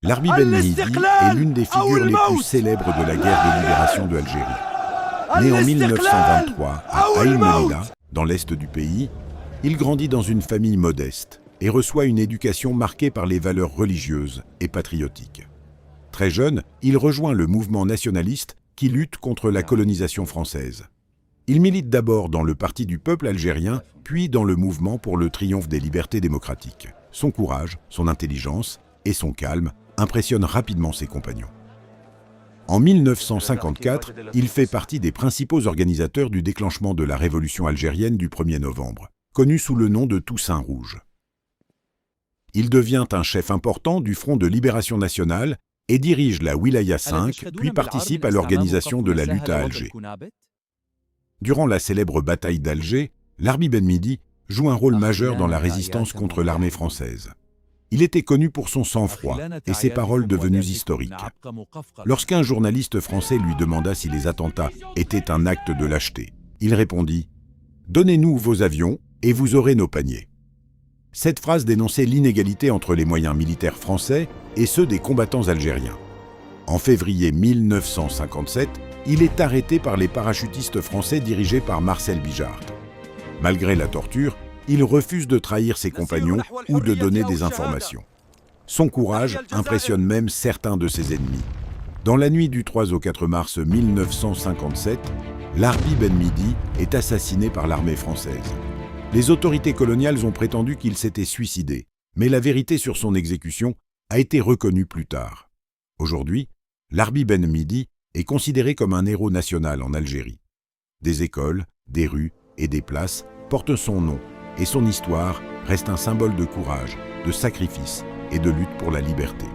Larbi Ben Mihidi est l'une des figures les plus célèbres de la guerre de libération de l'Algérie. Né en 1923 à Aïn Mellila, dans l'est du pays, il grandit dans une famille modeste et reçoit une éducation marquée par les valeurs religieuses et patriotiques. Très jeune, il rejoint le mouvement nationaliste qui lutte contre la colonisation française. Il milite d'abord dans le Parti du peuple algérien, puis dans le mouvement pour le triomphe des libertés démocratiques. Son courage, son intelligence et son calme impressionnent rapidement ses compagnons. En 1954, il fait partie des principaux organisateurs du déclenchement de la révolution algérienne du 1er novembre, connue sous le nom de Toussaint Rouge. Il devient un chef important du Front de libération nationale et dirige la Wilaya 5, puis participe à l'organisation de la lutte à Alger. Durant la célèbre bataille d'Alger, Larbi Ben Mihidi joue un rôle majeur dans la résistance contre l'armée française. Il était connu pour son sang-froid et ses paroles devenues historiques. Lorsqu'un journaliste français lui demanda si les attentats étaient un acte de lâcheté, il répondit « Donnez-nous vos avions et vous aurez nos paniers ». Cette phrase dénonçait l'inégalité entre les moyens militaires français et ceux des combattants algériens. En février 1957, il est arrêté par les parachutistes français dirigés par Marcel Bijard. Malgré la torture, il refuse de trahir ses compagnons ou de donner des informations. Son courage impressionne même certains de ses ennemis. Dans la nuit du 3 au 4 mars 1957, Larbi Ben Mihidi est assassiné par l'armée française. Les autorités coloniales ont prétendu qu'il s'était suicidé, mais la vérité sur son exécution a été reconnue plus tard. Aujourd'hui, Larbi Ben Mihidi est considéré comme un héros national en Algérie. Des écoles, des rues et des places portent son nom et son histoire reste un symbole de courage, de sacrifice et de lutte pour la liberté.